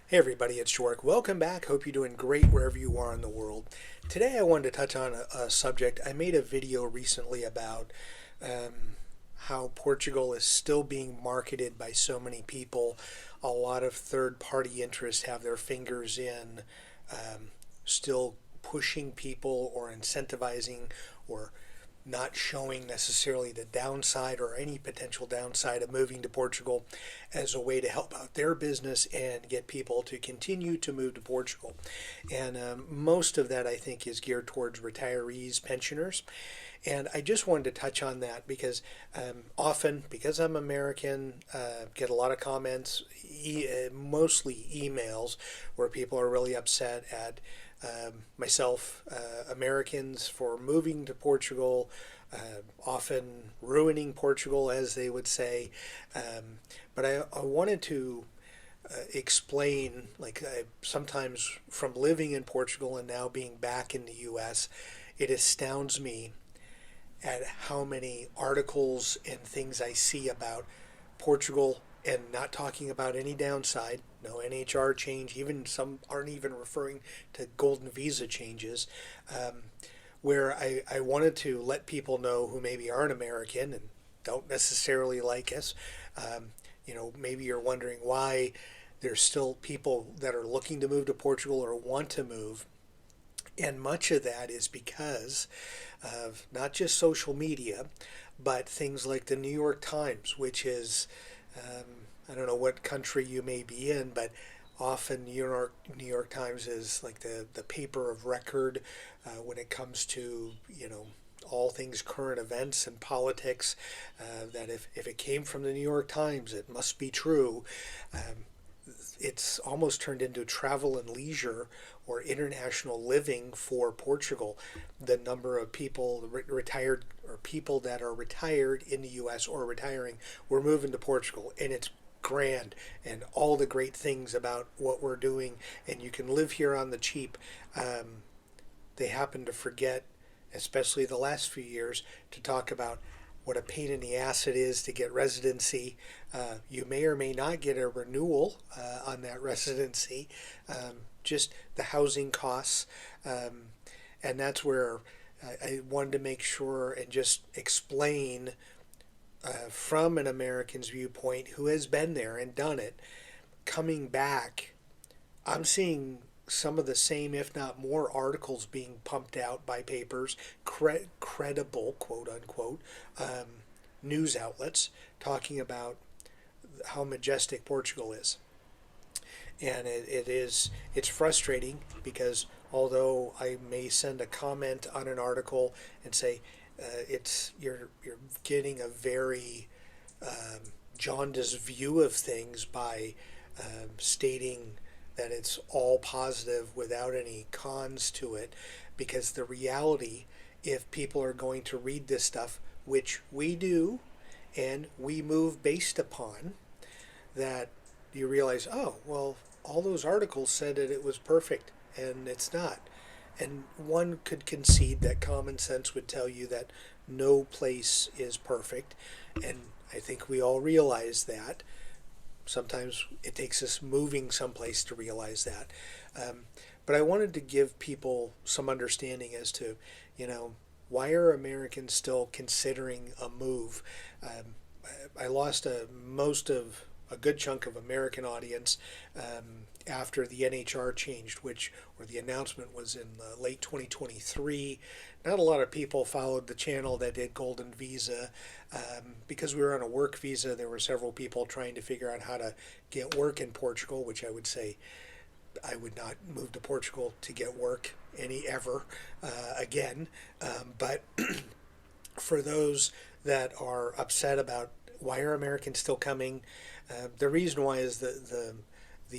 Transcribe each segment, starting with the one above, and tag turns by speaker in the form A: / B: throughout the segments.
A: Hey everybody, it's Jork. Welcome back. Hope you're doing great wherever you are in the world. Today I wanted to touch on a subject. I made a video recently about how Portugal is still being marketed by so many people. A lot of third party interests have their fingers in still pushing people or incentivizing or not showing necessarily the downside or any potential downside of moving to Portugal as a way to help out their business and get people to continue to move to Portugal. And most of that, I think, is geared towards retirees, pensioners. And I just wanted to touch on that because often, because I'm American, get a lot of comments, mostly emails, where people are really upset at myself, Americans, for moving to Portugal, often ruining Portugal, as they would say. But I wanted to explain, like, sometimes from living in Portugal and now being back in the US, it astounds me at how many articles and things I see about Portugal and not talking about any downside, no NHR change, even some aren't even referring to golden visa changes, where I wanted to let people know who maybe aren't American and don't necessarily like us. Maybe you're wondering why there's still people that are looking to move to Portugal or want to move. And much of that is because of not just social media, but things like the New York Times, which is, I don't know what country you may be in, but often New York Times is like the paper of record when it comes to, all things current events and politics. That if it came from the New York Times, it must be true. It's almost turned into travel and leisure or international living for Portugal. The number of people retired or people that are retired in the U.S. or retiring, we're moving to Portugal, and it's grand and all the great things about what we're doing, and you can live here on the cheap. They happen to forget, especially the last few years, to talk about what a pain in the ass it is to get residency. You may or may not get a renewal on that residency, just the housing costs. And that's where I wanted to make sure and just explain from an American's viewpoint who has been there and done it, coming back. I'm seeing some of the same, if not more, articles being pumped out by papers, credible, quote unquote, news outlets talking about how majestic Portugal is. And it's frustrating because although I may send a comment on an article and say you're getting a very jaundiced view of things by stating that it's all positive without any cons to it, because the reality, if people are going to read this stuff, which we do and we move based upon, that you realize, oh, well, all those articles said that it was perfect, and it's not. And one could concede that common sense would tell you that no place is perfect, and I think we all realize that. Sometimes it takes us moving someplace to realize that. But I wanted to give people some understanding as to, why are Americans still considering a move? I lost a good chunk of American audience after the NHR changed, or the announcement was in late 2023. Not a lot of people followed the channel that did Golden Visa. Because we were on a work visa, there were several people trying to figure out how to get work in Portugal, which I would say I would not move to Portugal to get work ever again. But for those that are upset about why are Americans still coming, the reason why is the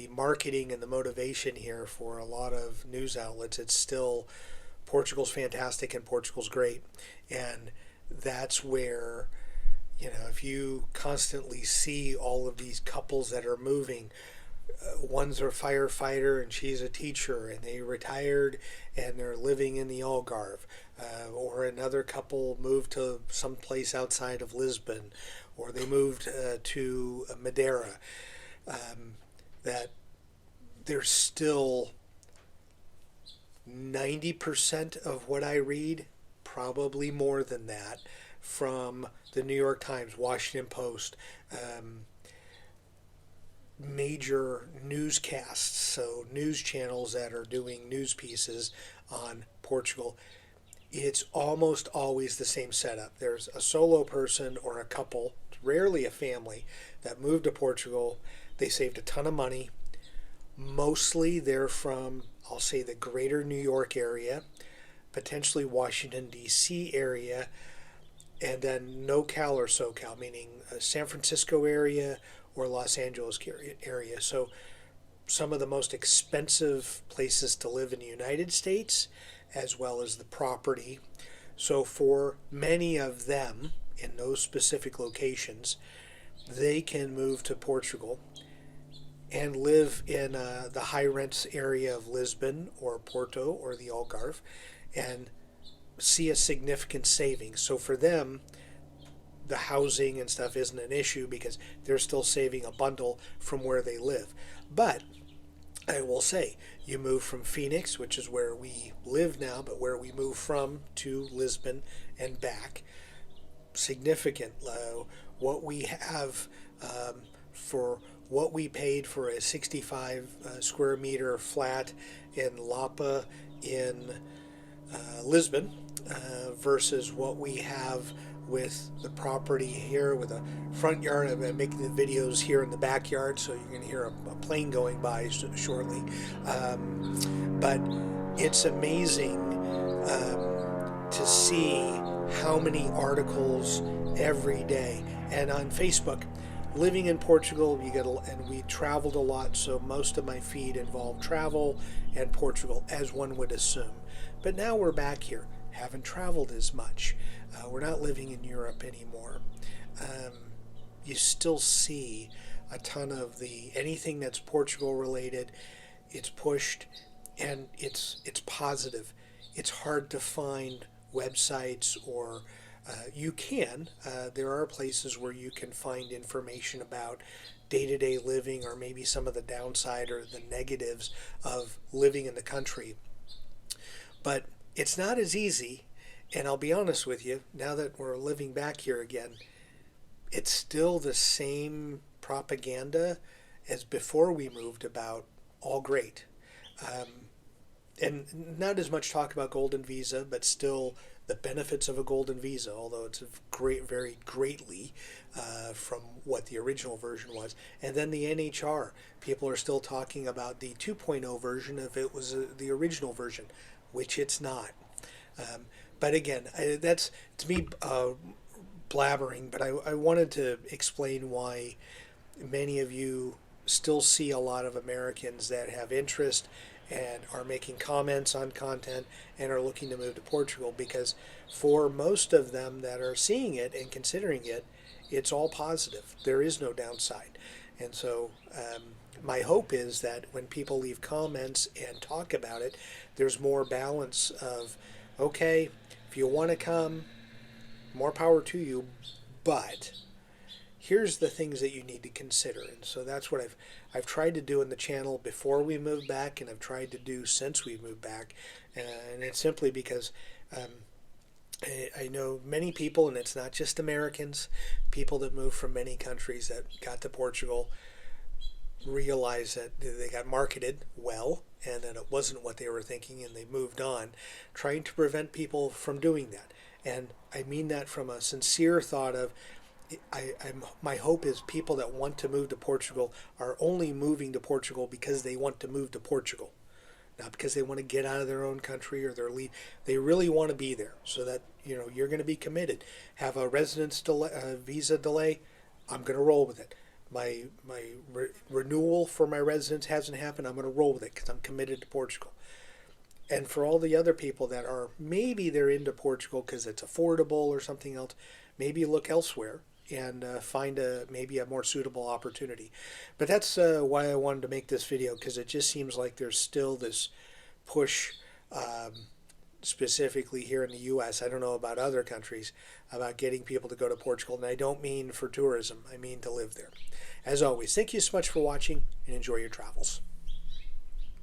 A: marketing and the motivation here for a lot of news outlets. It's still Portugal's fantastic and Portugal's great, and that's where, if you constantly see all of these couples that are moving, one's a firefighter and she's a teacher and they retired and they're living in the Algarve, or another couple moved to some place outside of Lisbon, or they moved to Madeira, that there's still 90% of what I read, probably more than that, from the New York Times, Washington Post, major newscasts, so news channels that are doing news pieces on Portugal. It's almost always the same setup. There's a solo person or a couple, rarely a family, that moved to Portugal. They saved a ton of money. Mostly they're from, I'll say, the greater New York area, potentially Washington, D.C. area, and then NoCal or SoCal, meaning San Francisco area or Los Angeles area. So some of the most expensive places to live in the United States, as well as the property. So for many of them in those specific locations, they can move to Portugal and live in the high rents area of Lisbon or Porto or the Algarve and see a significant savings. So for them, the housing and stuff isn't an issue because they're still saving a bundle from where they live. But I will say, you move from Phoenix, which is where we live now, but where we move from to Lisbon and back, significant. What we have for what we paid for a 65 square meter flat in Lapa in Lisbon versus what we have with the property here with a front yard. I'm making the videos here in the backyard, so you're going to hear a plane going by shortly. But it's amazing to see how many articles every day. And on Facebook, living in Portugal, and we traveled a lot, so most of my feed involved travel and Portugal, as one would assume. But now we're back here, haven't traveled as much. We're not living in Europe anymore. You still see a ton of anything that's Portugal related. It's pushed, and it's positive. It's hard to find websites or you can. There are places where you can find information about day-to-day living or maybe some of the downside or the negatives of living in the country. But it's not as easy, and I'll be honest with you, now that we're living back here again, it's still the same propaganda as before we moved about all great. And not as much talk about golden visa, but still the benefits of a golden visa, although it's varied greatly from what the original version was. And then the NHR, people are still talking about the 2.0 version if it was the original version, which it's not. But again, that's to me blabbering, but I wanted to explain why many of you still see a lot of Americans that have interest and are making comments on content and are looking to move to Portugal, because for most of them that are seeing it and considering it, it's all positive. There is no downside. And so my hope is that when people leave comments and talk about it, there's more balance of, okay, if you want to come, more power to you, but here's the things that you need to consider. And so that's what I've tried to do in the channel before we moved back, and I've tried to do since we moved back. And it's simply because I know many people, and it's not just Americans, people that move from many countries that got to Portugal realize that they got marketed well and that it wasn't what they were thinking, and they moved on, trying to prevent people from doing that. And I mean that from a sincere thought of, my hope is people that want to move to Portugal are only moving to Portugal because they want to move to Portugal, not because they want to get out of their own country or they really want to be there, so that you're going to be committed. Have a residence visa delay, I'm going to roll with it. My renewal for my residence hasn't happened, I'm going to roll with it because I'm committed to Portugal. And for all the other people that are, maybe they're into Portugal because it's affordable or something else, maybe look elsewhere and find maybe a more suitable opportunity. But that's why I wanted to make this video, because it just seems like there's still this push, specifically here in the U.S., I don't know about other countries, about getting people to go to Portugal. And I don't mean for tourism, I mean to live there. As always, thank you so much for watching, and enjoy your travels.